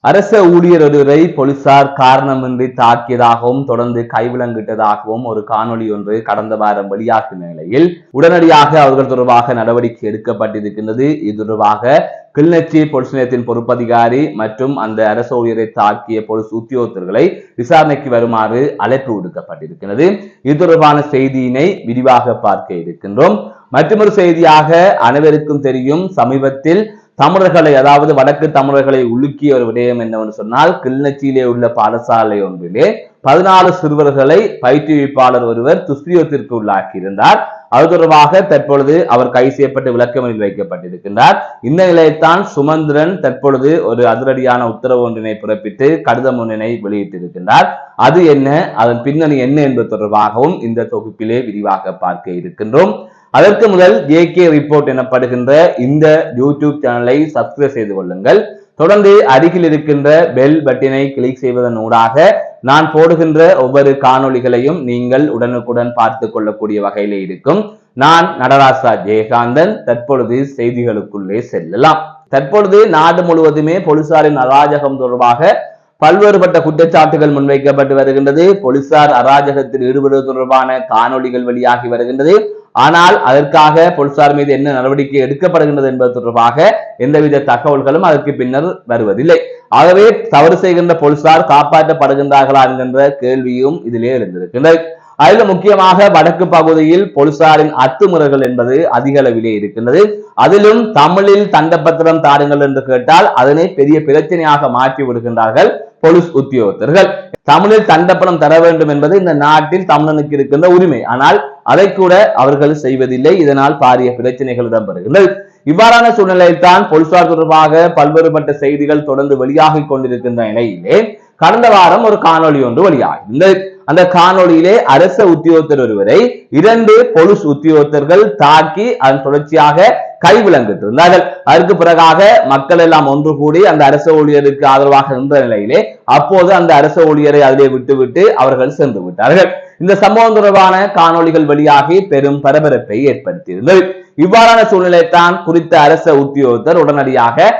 அரச ஊழியர் ஒருவரை போலீசார் காரணமின்றி தாக்கியதாகவும் தொடர்ந்து கைவிலங்கிட்டதாகவும் ஒரு காணொலி ஒன்று கடந்த வாரம் வெளியாகின நிலையில் உடனடியாக அவர்கள் தொடர்பாக நடவடிக்கை எடுக்கப்பட்டிருக்கின்றது. இது தொடர்பாக கிளிநொச்சி போலீஸ் நிலையத்தின் பொறுப்பதிகாரி மற்றும் அந்த அரச ஊழியரை தாக்கிய போலீஸ் உத்தியோகத்தர்களை விசாரணைக்கு வருமாறு அழைப்பு விடுக்கப்பட்டிருக்கிறது. இது தொடர்பான செய்தியினை விரிவாக பார்க்க இருக்கின்றோம். மற்றொரு செய்தியாக அனைவருக்கும் தெரியும், சமீபத்தில் தமிழர்களை அதாவது வடக்கு தமிழர்களை உலுக்கிய ஒரு விடயம் என்னவென்று சொன்னால், கிளிநொச்சியிலே உள்ள பாடசாலை ஒன்றிலே 14 சிறுவர்களை பயிற்றுவிப்பாளர் ஒருவர் துஷ்பிரயோகத்திற்கு உள்ளாக்கியிருந்தார். அது தொடர்பாக தற்பொழுது அவர் கைது செய்யப்பட்டு விளக்கமறியலில் வைக்கப்பட்டிருக்கின்றார். இந்த நிலையத்தான் சுமந்திரன் தற்பொழுது ஒரு அதிரடியான உத்தரவு ஒன்றினை பிறப்பித்து கடிதம் ஒன்றினை வெளியிட்டிருக்கின்றார். அது என்ன, அதன் பின்னணி என்ன என்பது தொடர்பாகவும் இந்த தொகுப்பிலே விரிவாக பார்க்க இருக்கின்றோம். அதற்கு முதல் ஜேகே ரிப்போர்ட் எனப்படுகின்ற இந்த யூடியூப் சேனலை சப்ஸ்கிரைப் செய்து கொள்ளுங்கள். தொடர்ந்து அருகில் இருக்கின்ற பெல் பட்டினை கிளிக் செய்வதன் ஊடாக நான் போடுகின்ற ஒவ்வொரு காணொளிகளையும் நீங்கள் உடனுக்குடன் பார்த்து கொள்ளக்கூடிய வகையிலே இருக்கும். நான் நடராசா ஜெயகாந்தன். தற்பொழுது செய்திகளுக்குள்ளே செல்லலாம். தற்பொழுது நாடு முழுவதுமே போலீசாரின் அராஜகம் தொடர்பாக பல்வேறுபட்ட குற்றச்சாட்டுகள் முன்வைக்கப்பட்டு வருகின்றது. போலீசார் அராஜகத்தில் ஈடுபடுவது தொடர்பான காணொளிகள் வெளியாகி வருகின்றது. ஆனால் அதற்காக போலீசார் மீது என்ன நடவடிக்கை எடுக்கப்படுகின்றது என்பது தொடர்பாக எந்தவித தகவல்களும் அதற்கு பின்னர் வருவதில்லை. ஆகவே தவறு செய்கின்ற போலீசார் காப்பாற்றப்படுகின்றார்களா என்கின்ற கேள்வியும் இதிலே எழுந்திருக்கின்றது. அதில் முக்கியமாக வடக்கு பகுதியில் போலீசாரின் அத்துமுறைகள் என்பது அதிக அளவிலே இருக்கின்றது. அதிலும் தமிழில் தண்டப்பத்திரம் தாருங்கள் என்று கேட்டால் அதனை பெரிய பிரச்சனையாக மாற்றி விடுகின்றார்கள் போலீஸ் உத்தியோகத்தர்கள். தமிழில் தண்டப்பணம் தர வேண்டும் என்பது இந்த நாட்டில் தமிழனுக்கு இருக்கின்ற உரிமை. ஆனால் அதை கூட அவர்கள் செய்வதில்லை. இதனால் பாரிய பிரச்சனைகள் இடம்பெறுகின்றன. இவ்வாறான சூழ்நிலையில் தான் போலீசார் தொடர்பாக பல்வேறுபட்ட செய்திகள் தொடர்ந்து வெளியாகி கொண்டிருக்கின்ற நிலையிலே கடந்த வாரம் ஒரு காணொலி ஒன்று வெளியாகியிருந்தது. அந்த காணொலியிலே அரச உத்தியோகத்தர் ஒருவரை 2 போலீஸ் உத்தியோகத்தர்கள் தாக்கி அதன் தொடர்ச்சியாக கைவிலங்கிட்டிருந்தார்கள். அதற்கு பிறகாக மக்கள் எல்லாம் ஒன்று கூடி அந்த அரச ஊழியருக்கு ஆதரவாக இருந்த நிலையிலே அப்போது அந்த அரச ஊழியரை அதிலே விட்டுவிட்டு அவர்கள் சென்று விட்டார்கள். இந்த சம்பவம் தொடர்பான காணொலிகள் வெளியாகி பெரும் பரபரப்பை ஏற்படுத்தியிருந்தது. இவ்வாறான சூழ்நிலை தான் குறித்த அரச உத்தியோகத்தர் உடனடியாக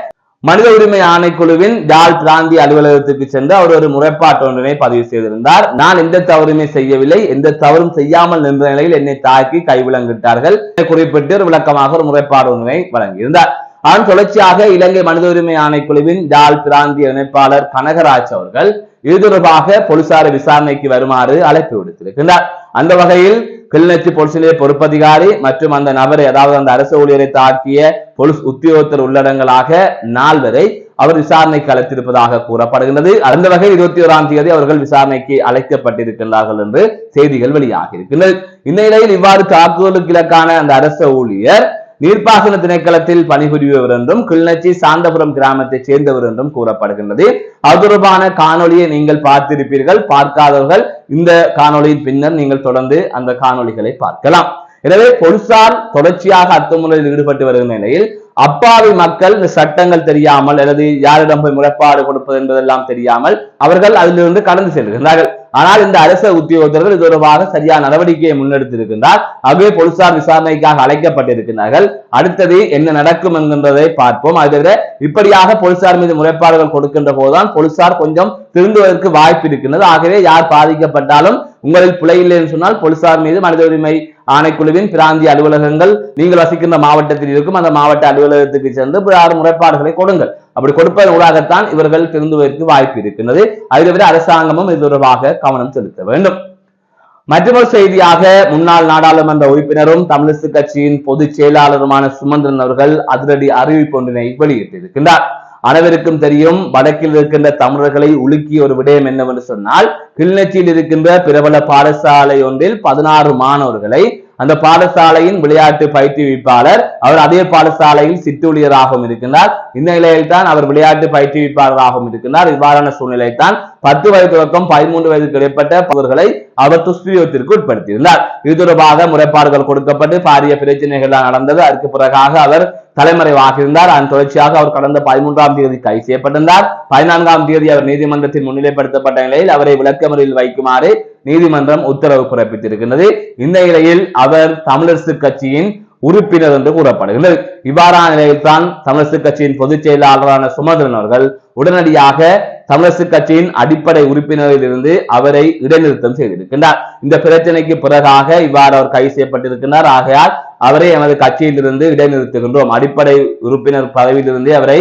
மனித உரிமை ஆணைக்குழுவின் யாழ் பிராந்திய அலுவலகத்துக்கு சென்று அவர் ஒரு முறைப்பாட்டு ஒன்றினை பதிவு செய்திருந்தார். நான் எந்த தவறுமே செய்யவில்லை, எந்த தவறும் செய்யாமல் நின்ற நிலையில் என்னை தாக்கி கைவிலங்கிட்டார்கள் குறிப்பிட்டு ஒரு விளக்கமாக ஒரு முறைப்பாடு ஒன்றினை வழங்கியிருந்தார். அதன் தொடர்ச்சியாக இலங்கை மனித உரிமை ஆணைக்குழுவின் யாழ் பிராந்திய இணைப்பாளர் கனகராஜ் அவர்கள் இது தொடர்பாக போலீசாரை விசாரணைக்கு வருமாறு அழைப்பு விடுத்திருக்கின்றார். அந்த வகையில் கிளிநொச்சி போலீஸ் நிலைய பொறுப்பதிகாரி மற்றும் அந்த நபரை அதாவது அந்த அரசு ஊழியரை தாக்கிய போலீஸ் உத்தியோகத்தர் உள்ளடங்களாக 4 பேரை அவர் விசாரணைக்கு அழைத்திருப்பதாக கூறப்படுகின்றது. அந்த வகையில் 21ஆம் தேதி அவர்கள் விசாரணைக்கு அழைக்கப்பட்டிருக்கின்றார்கள் என்று செய்திகள் வெளியாகி இருக்கின்றது. இந்த நிலையில் இவ்வாறு தாக்குதலுக்கு இலக்கான அந்த அரச ஊழியர் நீர்ப்பாசன திணைக்களத்தில் பணிபுரிபவர் என்றும் கிளிநொச்சி சாந்தபுரம் கிராமத்தை சேர்ந்தவர் என்றும் கூறப்படுகின்றது. அது தொடர்பான காணொலியை நீங்கள் பார்த்திருப்பீர்கள். பார்க்காதவர்கள் இந்த காணொலியின் பின்னர் நீங்கள் தொடர்ந்து அந்த காணொலிகளை பார்க்கலாம். எனவே போலீசார் தொடர்ச்சியாக அத்துமுறையில் ஈடுபட்டு வருகின்ற நிலையில் அப்பாவி மக்கள் இந்த சட்டங்கள் தெரியாமல் அல்லது யாரிடம் போய் முறைப்பாடு கொடுப்பது என்பதெல்லாம் தெரியாமல் அவர்கள் அதிலிருந்து கடந்து செல்கின்றார்கள். ஆனால் இந்த அரச உத்தியோகத்தர்கள் இது தொடர்பாக சரியான நடவடிக்கையை முன்னெடுத்திருக்கின்றார். ஆகவே போலீசார் விசாரணைக்காக அழைக்கப்பட்டிருக்கிறார்கள். அடுத்தது என்ன நடக்கும் என்கின்றதை பார்ப்போம். அதை தவிர இப்படியாக போலீசார் மீது முறைப்பாடுகள் கொடுக்கின்ற போதுதான் போலீசார் கொஞ்சம் திருந்துவதற்கு வாய்ப்பு இருக்கின்றது. ஆகவே யார் பாதிக்கப்பட்டாலும் உங்களில் பிழை இல்லை என்று சொன்னால் போலீசார் மீது மனித உரிமை ஆணைக்குழுவின் பிராந்திய அலுவலகங்கள் நீங்கள் வசிக்கின்ற மாவட்டத்தில் இருக்கும் அந்த மாவட்ட அலுவலகத்துக்கு சென்று முறைப்பாடுகளை கொடுங்கள். அப்படி கொடுப்பதன் ஊடாகத்தான் இவர்கள் திருந்துவதற்கு வாய்ப்பு இருக்கின்றது. அதை தவிர அரசாங்கமும் இது தொடர்பாக கவனம் செலுத்த வேண்டும். மற்றொரு செய்தியாக முன்னாள் நாடாளுமன்ற உறுப்பினரும் தமிழிசை கட்சியின் பொதுச் செயலாளருமான சுமந்திரன் அவர்கள் அதிரடி அறிவிப்பு ஒன்றினை வெளியிட்டிருக்கின்றார். அனைவருக்கும் தெரியும், வடக்கில் இருக்கின்ற தமிழர்களை உலுக்கிய ஒரு விடயம் என்னவென்று சொன்னால், கிளிநொச்சியில் இருக்கின்ற பிரபல பாடசாலை ஒன்றில் 16 மாணவர்களை அந்த பாடசாலையின் விளையாட்டு பயிற்றுவிப்பாளர் அவர் அதே பாடசாலையில் சிற்றூழியராகவும் இருக்கின்றார். இந்த நிலையில் தான் அவர் விளையாட்டு பயிற்றுவிப்பாளராகவும் இருக்கின்றார். இவ்வாறான சூழ்நிலை தான் 10 வயது தொடக்கம் 13 வயதுக்கு இடைப்பட்ட பவர்களை அவர் துஷ்பிரயோகத்திற்கு உட்படுத்தியிருந்தார். இது தொடர்பாக முறைப்பாடுகள் கொடுக்கப்பட்டு பாரிய பிரச்சனைகள் நடந்தது. அதற்கு பிறகாக அவர் தலைமறைவாக இருந்தார். அதன் தொடர்ச்சியாக அவர் கடந்த 13ஆம் தேதி கைது செய்யப்பட்டிருந்தார். 14ஆம் தேதி அவர் நீதிமன்றத்தில் முன்னிலைப்படுத்தப்பட்ட நிலையில் அவரை விளக்கமறியலில் வைக்குமாறு நீதிமன்றம் உத்தரவு பிறப்பித்திருக்கின்றது. இந்த நிலையில் அவர் தமிழரசு கட்சியின் உறுப்பினர் என்று கூறப்படுகிறது. இவ்வாறான நிலையில் தான் தமிழரசு கட்சியின் பொதுச் செயலாளரான சுமந்திரன் அவர்கள் உடனடியாக தமிழரசு கட்சியின் அடிப்படை உறுப்பினரில் இருந்து அவரை இடைநிறுத்தம் செய்திருக்கின்றார். இந்த பிரச்சனைக்கு பிறகாக இவ்வாறு அவர் கைது செய்யப்பட்டிருக்கிறார். ஆகையால் அவரை எமது கட்சியில் இருந்து இடைநிறுத்துகின்றோம், அடிப்படை உறுப்பினர் பதவியிலிருந்து அவரை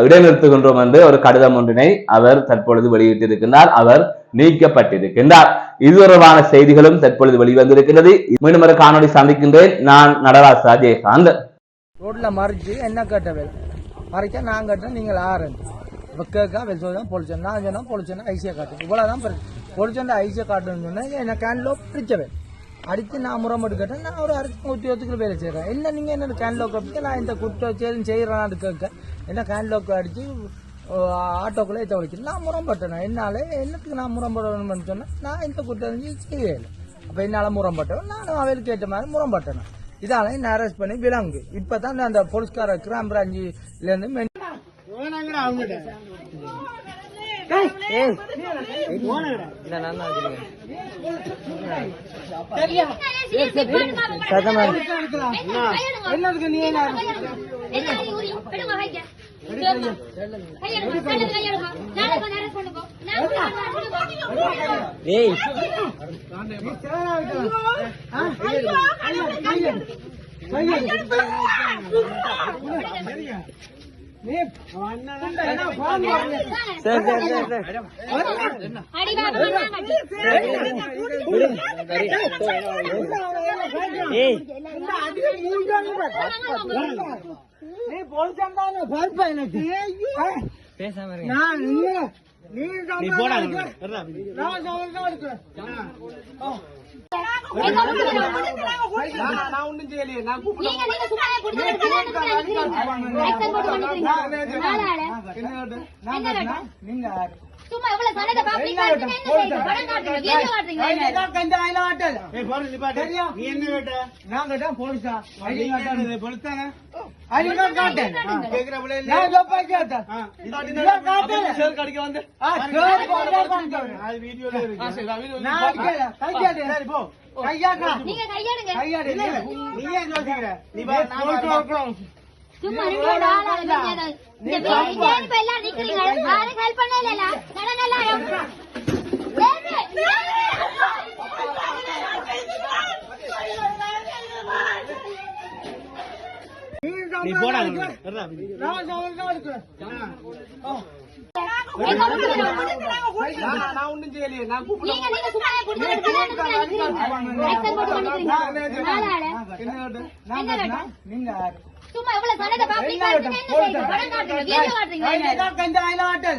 இடைநிறுத்துகின்றோம் என்று ஒரு கடிதம் ஒன்றினை அவர் தற்பொழுது வெளியிட்டிருக்கிறார். அவர் நீக்கப்பட்டிருக்கின்றார். இது தொடர்பான செய்திகளும் தற்பொழுது வெளிவந்திருக்கிறது. மீண்டும் ஒரு காணொலி சந்திக்கின்றேன். நான் நடராஜ் ராஜேகாந்த். ரோட்ல மறிச்சு என்ன கேட்ட மறைக்க நான் கேட்டேன், நீங்கள் ஆரஞ்சு இப்போ கேட்க வெளிச்சோதான் பொலிச்சேன். நான் சொன்னா பொலிச்சேன்னா ஐசியை காட்டு, இவ்வளோதான் பொலிச்சேன் ஐசியை காட்டுன்னு சொன்னேன். என்ன கேன்லோ பிடிச்சவன் அடித்து நான் முறைமட்டு கேட்டேன். நான் ஒரு உத்தியோகத்துக்கு வேலை செய்கிறேன். என்ன நீங்கள் என்ன கேன்லோக்கு அடிச்சு நான் இந்த குற்றம் செய்கிறேன்னு கேட்க என்ன கேன்லோக்கு அடித்து ஆட்டோக்குள்ளே ஏற்ற வலிக்கிறேன். நான் முரம்பட்டேன். என்னால் என்னத்துக்கு நான் முரம்படணும்னு சொன்னேன். நான் இந்த குற்றம் செய்யலை. அப்போ என்னால் முரம்பட்டேன். நானும் அவளுக்கு ஏற்ற மாதிரி முரம்பட்டேன். இதால என்ன அரெஸ்ட் பண்ணி விலங்கு இப்போ தான் அந்த போலீஸ்கார கிராம் பிராஞ்சிலேருந்து சும்மா எவ்வளவு சனத பாப்பி காட்டுங்க படம் காட்டுங்க வீடியோ காட்டுங்க நீ என்ன கேட்ட நான் கேட்டா போலீஸா ஐடி காட்டறது போலீஸ் தானே ஐடி காட்டேன் கேக்குறப்பல நான் ஜோப்பா கேட்டேன் இது காட்டேன் ஷேர் கடிக்க வந்து ஷேர் போடுங்க அது வீடியோல இருக்கு நான் கையாடு சரி போ கையாடுங்க நீங்க கையாடுங்க கையாடு நீ ஏன் யோசிக்கிற நீ வா நான் சும்மா ரெண்டு டாலர் இந்த ஏன் இப்ப எல்லாம் நிக்கிறீங்க யாரும் ஹெல்ப் பண்ணல நடனலாம் நீ போடா நான் ஒண்ணும் செய்யலையே நான் நீங்க சும்மா சும்மா எவ்வளவு சனத பாப்பி காட்டுங்க படம் காட்டுங்க வீடியோ காட்டுங்க